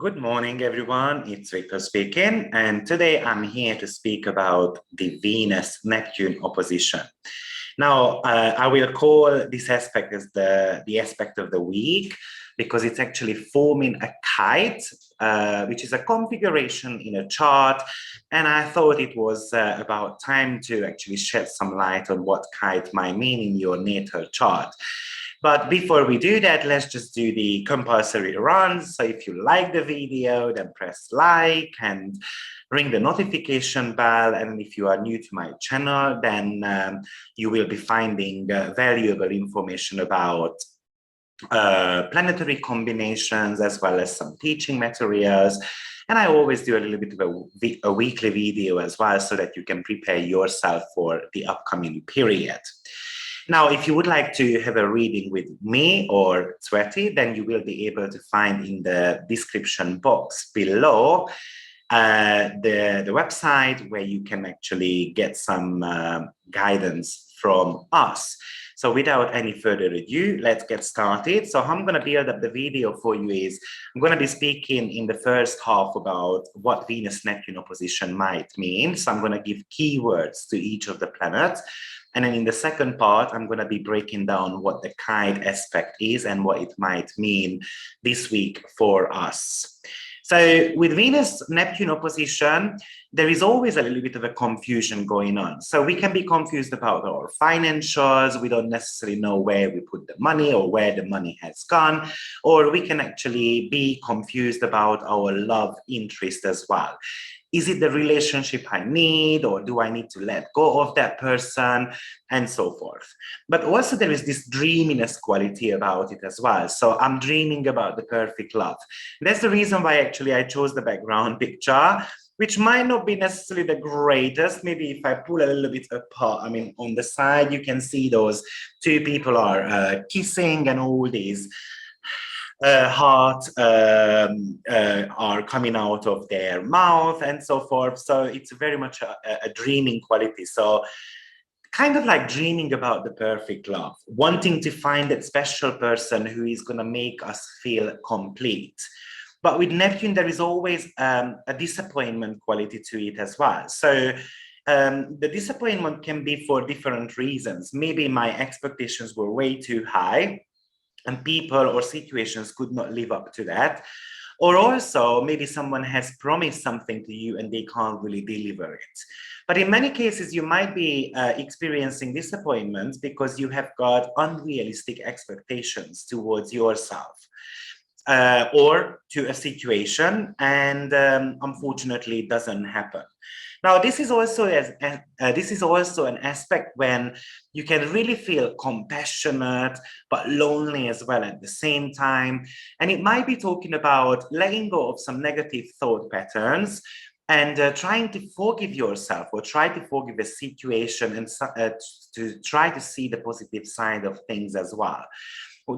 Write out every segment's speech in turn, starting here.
Good morning, everyone. It's Victor speaking, and today I'm here to speak about the Venus-Neptune opposition. Now, I will call this aspect as the aspect of the week because it's actually forming a kite, which is a configuration in a chart, and I thought it was about time to actually shed some light on what kite might mean in your natal chart. But before we do that, let's just do the compulsory runs. So if you like the video, then press like and ring the notification bell. And if you are new to my channel, then you will be finding valuable information about planetary combinations, as well as some teaching materials. And I always do a little bit of a weekly video as well, so that you can prepare yourself for the upcoming period. Now, if you would like to have a reading with me or Tsweti, then you will be able to find in the description box below the website where you can actually get some guidance from us. So without any further ado, let's get started. So how I'm going to build up the video for you is I'm going to be speaking in the first half about what Venus-Neptune opposition might mean. So I'm going to give keywords to each of the planets. And then in the second part, I'm going to be breaking down what the kite aspect is and what it might mean this week for us. So with Venus-Neptune opposition, there is always a little bit of a confusion going on. So we can be confused about our financials. We don't necessarily know where we put the money or where the money has gone, or we can actually be confused about our love interest as well. Is it the relationship I need, or do I need to let go of that person, and so forth. But also there is this dreaminess quality about it as well. So I'm dreaming about the perfect love. That's the reason why actually I chose the background picture, which might not be necessarily the greatest. Maybe if I pull a little bit apart, I mean, on the side, you can see those two people are kissing, and all these heart are coming out of their mouth and so forth. So it's very much a dreaming quality. So kind of like dreaming about the perfect love, wanting to find that special person who is going to make us feel complete. But with Neptune, there is always a disappointment quality to it as well. So the disappointment can be for different reasons. Maybe my expectations were way too high, and people or situations could not live up to that. Or also, maybe someone has promised something to you and they can't really deliver it. But in many cases, you might be experiencing disappointments because you have got unrealistic expectations towards yourself or to a situation, and unfortunately, it doesn't happen. Now, this is also an aspect when you can really feel compassionate, but lonely as well at the same time. And it might be talking about letting go of some negative thought patterns and trying to forgive yourself, or try to forgive a situation, and to try to see the positive side of things as well.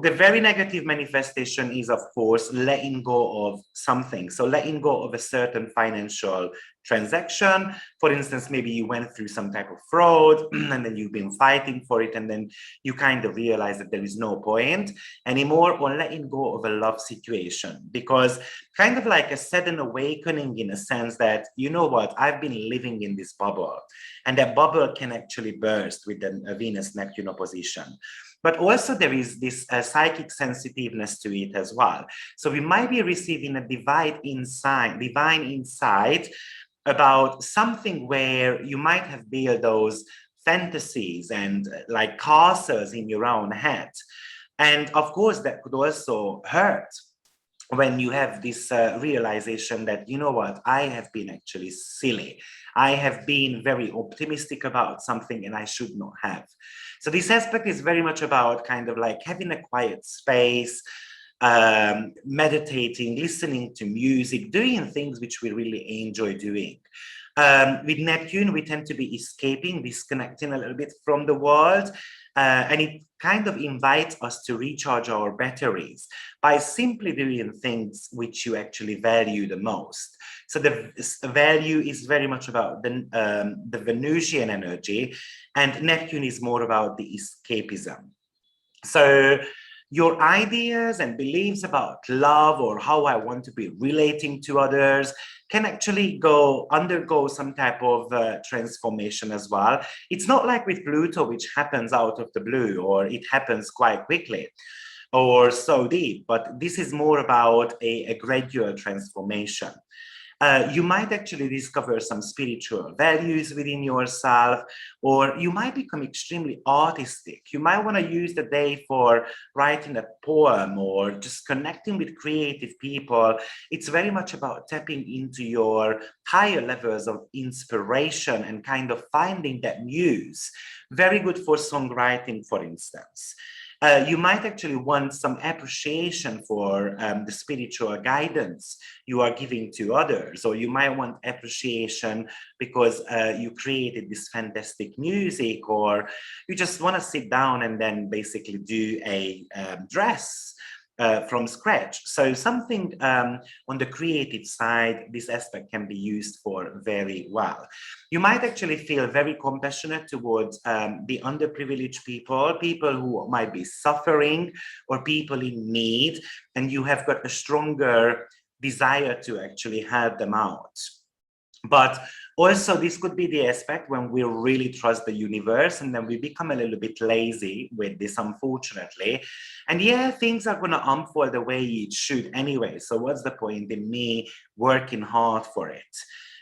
The very negative manifestation is, of course, letting go of something. So letting go of a certain financial transaction. For instance, maybe you went through some type of fraud and then you've been fighting for it, and then you kind of realize that there is no point anymore, or letting go of a love situation, because kind of like a sudden awakening, in a sense that, you know what, I've been living in this bubble, and that bubble can actually burst with a Venus-Neptune opposition. But also there is this psychic sensitiveness to it as well. So we might be receiving a divine insight about something where you might have built those fantasies and like castles in your own head. And of course, that could also hurt when you have this realization that, you know what, I have been actually silly. I have been very optimistic about something and I should not have. So this aspect is very much about kind of like having a quiet space, meditating, listening to music, doing things which we really enjoy doing. With Neptune, we tend to be escaping, disconnecting a little bit from the world, and it kind of invites us to recharge our batteries by simply doing things which you actually value the most. So the value is very much about the Venusian energy, and Neptune is more about the escapism. So your ideas and beliefs about love or how I want to be relating to others can actually undergo some type of transformation as well. It's not like with Pluto, which happens out of the blue, or it happens quite quickly or so deep, but this is more about a gradual transformation. You might actually discover some spiritual values within yourself, or you might become extremely artistic. You might want to use the day for writing a poem or just connecting with creative people. It's very much about tapping into your higher levels of inspiration and kind of finding that muse. Very good for songwriting, for instance. You might actually want some appreciation for the spiritual guidance you are giving to others, or you might want appreciation because you created this fantastic music, or you just want to sit down and then basically do a dress from scratch. So something on the creative side, this aspect can be used for very well. You might actually feel very compassionate towards the underprivileged people who might be suffering, or people in need, and you have got a stronger desire to actually help them out. But also, this could be the aspect when we really trust the universe, and then we become a little bit lazy with this, unfortunately. And yeah, things are going to unfold the way it should anyway. So what's the point in me working hard for it?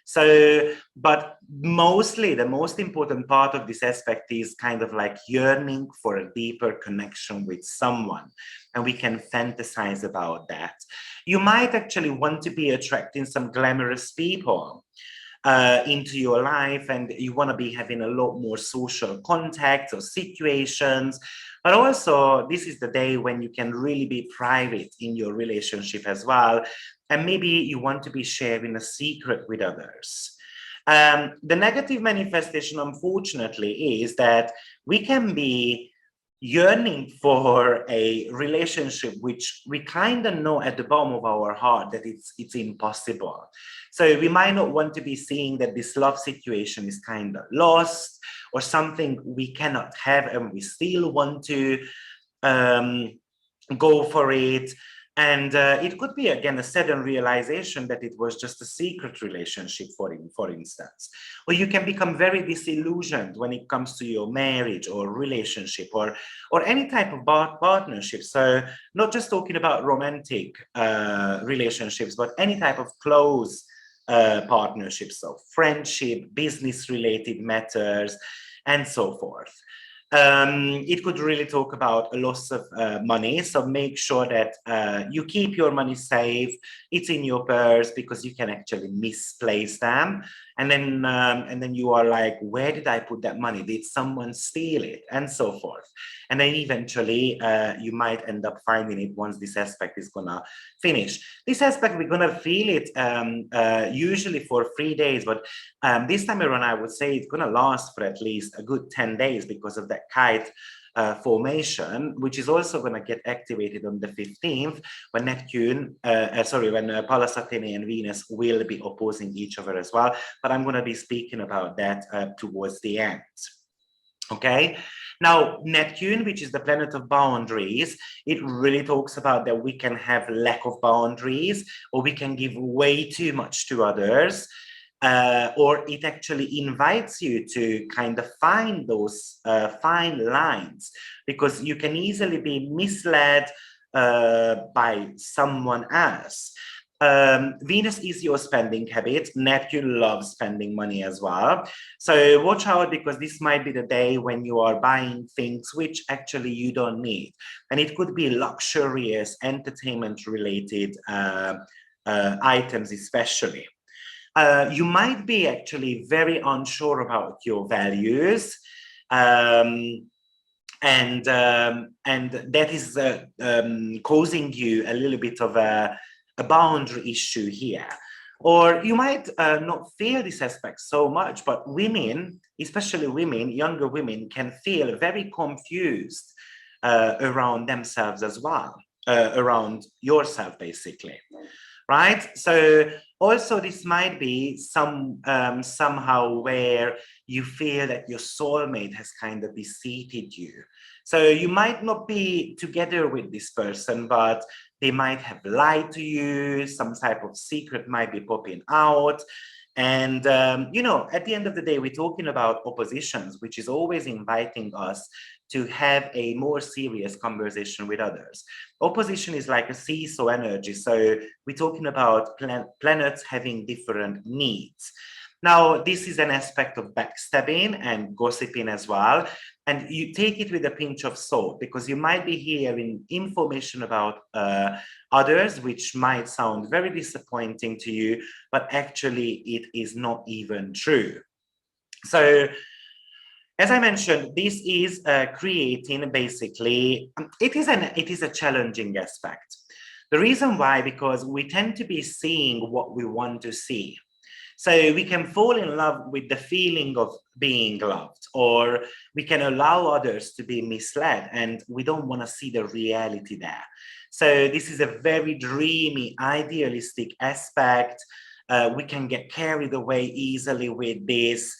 So, but mostly the most important part of this aspect is kind of like yearning for a deeper connection with someone. And we can fantasize about that. You might actually want to be attracting some glamorous people into your life, and you want to be having a lot more social contacts or situations. But also, this is the day when you can really be private in your relationship as well. And maybe you want to be sharing a secret with others. The negative manifestation, unfortunately, is that we can be yearning for a relationship which we kind of know at the bottom of our heart that it's impossible. So we might not want to be seeing that this love situation is kind of lost, or something we cannot have, and we still want to go for it. And it could be, again, a sudden realization that it was just a secret relationship, for instance. Or you can become very disillusioned when it comes to your marriage or relationship, or any type of partnership. So not just talking about romantic relationships, but any type of close partnerships, so friendship, business-related matters, and so forth. It could really talk about a loss of money. So make sure that you keep your money safe. It's in your purse, because you can actually misplace them. And then you are like, where did I put that money? Did someone steal it? And so forth. And then eventually you might end up finding it once this aspect is gonna finish. This aspect, we're gonna feel it usually for 3 days, but this time around, I would say it's gonna last for at least a good 10 days because of that Kite formation, which is also going to get activated on the 15th, when when Pallas Athene and Venus will be opposing each other as well. But I'm going to be speaking about that towards the end. Okay. Now, Neptune, which is the planet of boundaries, it really talks about that we can have lack of boundaries, or we can give way too much to others. Or it actually invites you to kind of find those fine lines, because you can easily be misled by someone else. Venus is your spending habit. Neptune loves spending money as well. So watch out, because this might be the day when you are buying things which actually you don't need. And it could be luxurious, entertainment-related items especially. You might be actually very unsure about your values, and that is causing you a little bit of a boundary issue here. Or you might not feel this aspect so much, but women, especially women, younger women, can feel very confused around themselves as well, around yourself, basically. Right? So also this might be somehow where you feel that your soulmate has kind of deceived you. So you might not be together with this person, but they might have lied to you, some type of secret might be popping out. And, you know, at the end of the day, we're talking about oppositions, which is always inviting us to have a more serious conversation with others. Opposition is like a seesaw energy. So we're talking about planets having different needs. Now, this is an aspect of backstabbing and gossiping as well. And you take it with a pinch of salt, because you might be hearing information about others, which might sound very disappointing to you, but actually it is not even true. So, as I mentioned, this is creating basically, it is a challenging aspect. The reason why, because we tend to be seeing what we want to see. So we can fall in love with the feeling of being loved, or we can allow others to be misled, and we don't want to see the reality there. So this is a very dreamy, idealistic aspect. We can get carried away easily with this.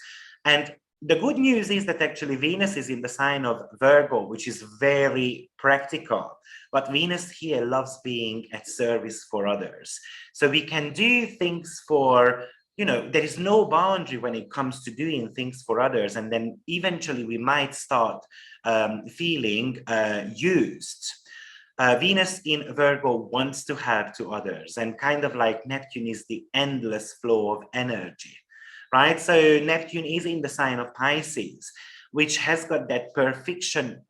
And the good news is that actually Venus is in the sign of Virgo, which is very practical. But Venus here loves being at service for others. So we can do things for, you know, there is no boundary when it comes to doing things for others. And then eventually we might start feeling used. Venus in Virgo wants to help to others, and kind of like Neptune is the endless flow of energy, right? So Neptune is in the sign of Pisces, which has got that perfection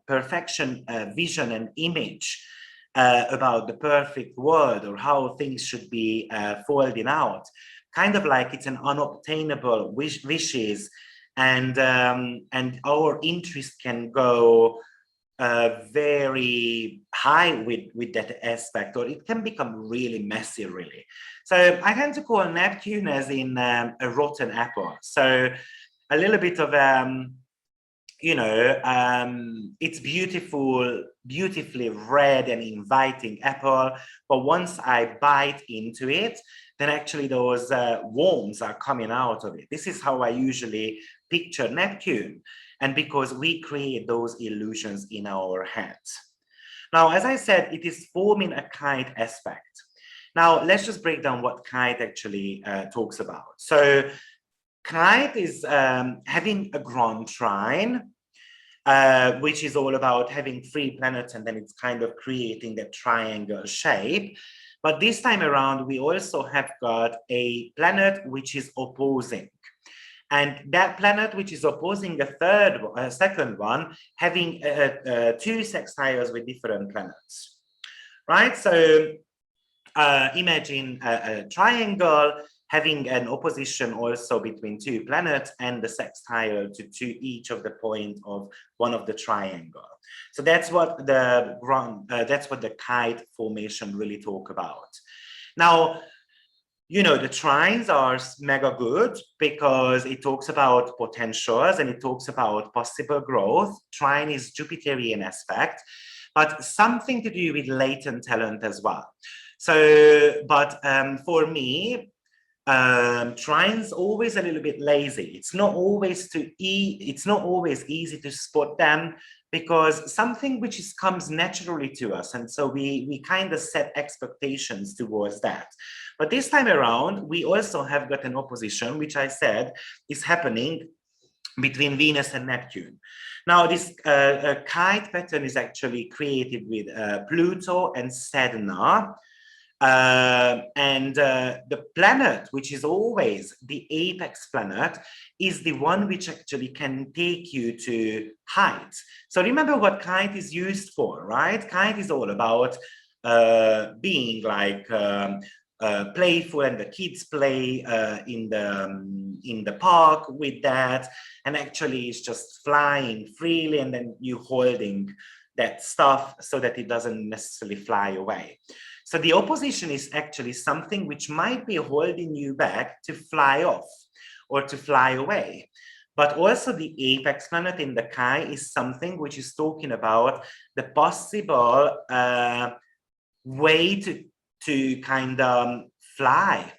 vision and image about the perfect world, or how things should be folding out. Kind of like it's an unobtainable wishes, and our interest can go very high with that aspect, or it can become really messy, really. So I tend to call Neptune as in a rotten apple. So a little bit of you know, it's beautifully red and inviting apple, but once I bite into it, then actually those worms are coming out of it. This is how I usually picture Neptune, and because we create those illusions in our heads. Now, as I said, it is forming a kite aspect. Now, let's just break down what kite actually talks about. So kite is having a ground trine, which is all about having 3 planets, and then it's kind of creating that triangle shape. But this time around, we also have got a planet which is opposing. And that planet which is opposing a second one, having 2 sextiles with different planets, right? So imagine a triangle having an opposition also between 2 planets and the sextile to each of the point of one of the triangle. So that's what the kite formation really talk about. Now, you know, the trines are mega good because it talks about potentials and it talks about possible growth. Trine is Jupiterian aspect, but something to do with latent talent as well. So, but for me, trines always a little bit lazy. It's not always easy to spot them, because something which comes naturally to us, and so we kind of set expectations towards that. But this time around, we also have got an opposition, which I said is happening between Venus and Neptune. Now, this kite pattern is actually created with Pluto and Sedna. The planet, which is always the apex planet, is the one which actually can take you to heights. So remember what kite is used for, right? Kite is all about being like playful, and the kids play in the park with that, and actually it's just flying freely, and then you holding that stuff so that it doesn't necessarily fly away. So the opposition is actually something which might be holding you back to fly off or to fly away. But also the apex planet in the Kite is something which is talking about the possible way to kind of fly,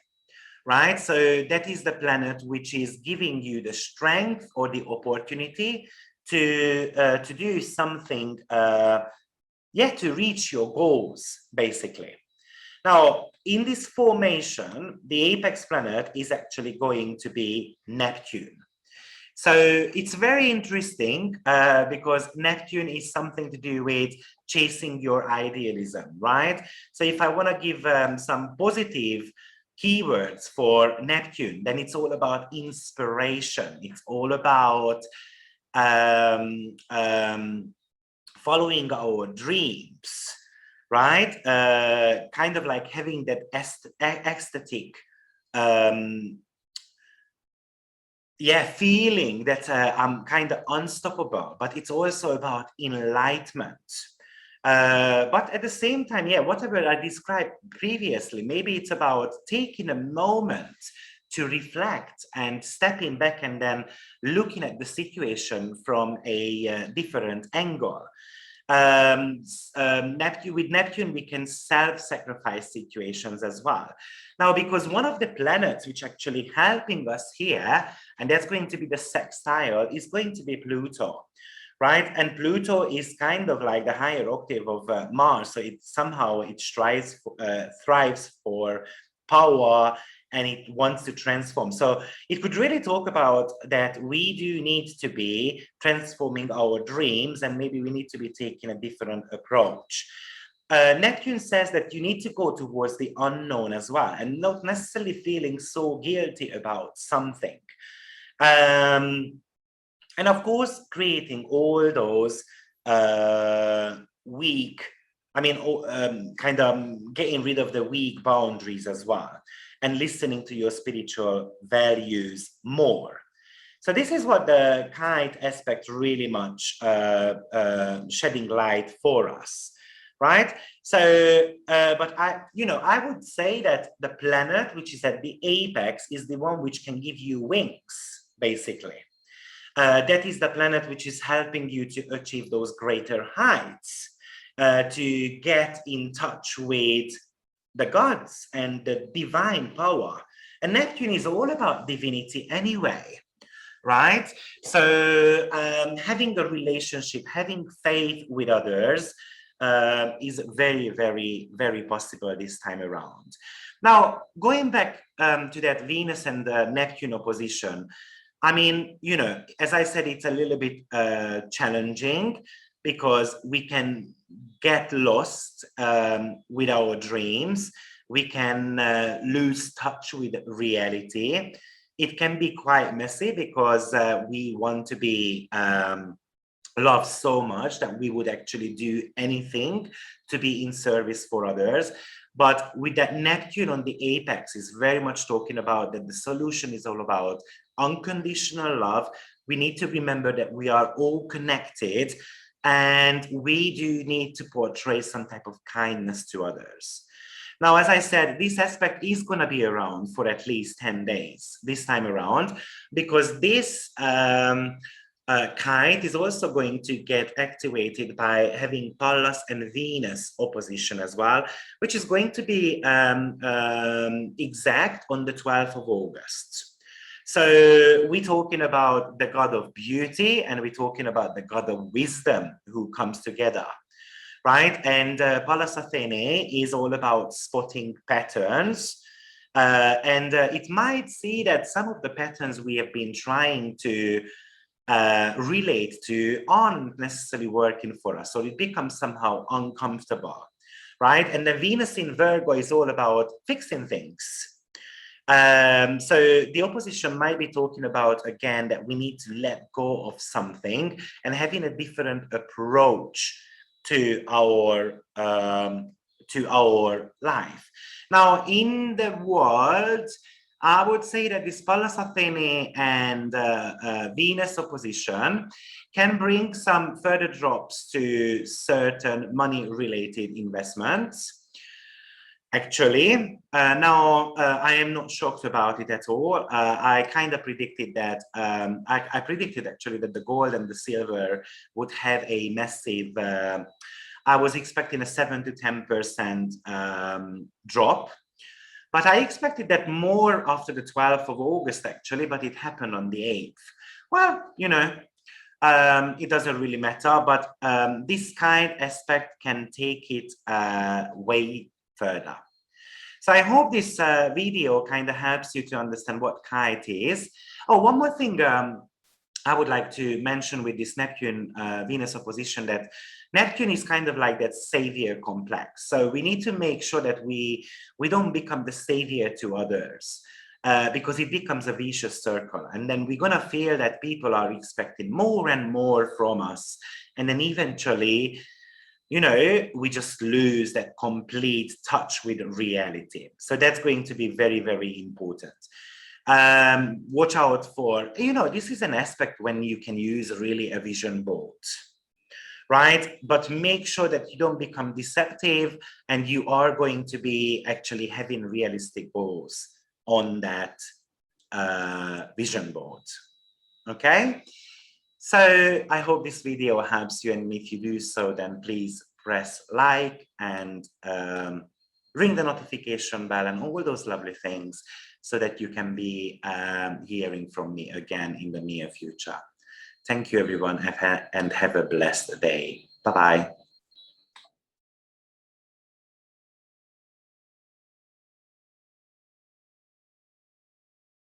right? So that is the planet which is giving you the strength or the opportunity to do something, to reach your goals, basically. Now, in this formation, the apex planet is actually going to be Neptune. So it's very interesting because Neptune is something to do with chasing your idealism, right? So if I want to give some positive keywords for Neptune, then it's all about inspiration. It's all about following our dreams, right? Kind of like having that ecstatic feeling that I'm kind of unstoppable, but it's also about enlightenment. But at the same time, whatever I described previously, maybe it's about taking a moment to reflect and stepping back and then looking at the situation from a different angle. With Neptune, we can self-sacrifice situations as well. Now, because one of the planets which actually helping us here, and that's going to be the sextile, is going to be Pluto, right? And Pluto is kind of like the higher octave of Mars, so it thrives for power, and it wants to transform. So it could really talk about that we do need to be transforming our dreams, and maybe we need to be taking a different approach. Neptune says that you need to go towards the unknown as well, and not necessarily feeling so guilty about something. And of course, creating all those weak, kind of getting rid of the weak boundaries as well, and listening to your spiritual values more. So this is what the Kite aspect really much shedding light for us, right? So, but I would say that the planet, which is at the apex, is the one which can give you wings, basically. That is the planet which is helping you to achieve those greater heights, to get in touch with the gods and the divine power. And Neptune is all about divinity anyway, right? So having a relationship, having faith with others is very, very, very possible this time around. Now, going back to that Venus and the Neptune opposition, I mean, as I said, it's a little bit challenging because we can get lost with our dreams. We can lose touch with reality. It can be quite messy because we want to be loved so much that we would actually do anything to be in service for others. But with that Neptune on the apex is very much talking about that the solution is all about unconditional love. We need to remember that we are all connected, and we do need to portray some type of kindness to others. Now, as I said, this aspect is going to be around for at least 10 days this time around, because this Kite is also going to get activated by having Pallas and Venus opposition as well, which is going to be exact on the 12th of August. So we're talking about the god of beauty, and we're talking about the god of wisdom who comes together, right? And Pallas Athene is all about spotting patterns. It might see that some of the patterns we have been trying to relate to aren't necessarily working for us. So it becomes somehow uncomfortable, right? And the Venus in Virgo is all about fixing things. So the opposition might be talking about, again, that we need to let go of something and having a different approach to our life. Now, in the world, I would say that this Pallas Athene and Venus opposition can bring some further drops to certain money-related investments. Actually, I am not shocked about it at all. I kind of predicted that, I predicted actually that the gold and the silver would have a massive, I was expecting a 7 to 10% drop. But I expected that more after the 12th of August, actually, but it happened on the 8th. Well, you know, it doesn't really matter, but this kind aspect can take it way further. So I hope this video kind of helps you to understand what Kite is. Oh, one more thing I would like to mention with this Neptune-Venus opposition, that Neptune is kind of like that savior complex. So we need to make sure that we don't become the savior to others. Because it becomes a vicious circle, and then we're gonna feel that people are expecting more and more from us, and then eventually, you know, we just lose that complete touch with reality. So that's going to be very, very important. Watch out for, you know, this is an aspect when you can use really a vision board, right? But make sure that you don't become deceptive, and you are going to be actually having realistic goals on that vision board. Okay, so I hope this video helps you, and if you do so, then please press like and ring the notification bell and all those lovely things, so that you can be hearing from me again in the near future. Thank you, everyone, and have a blessed day. Bye-bye.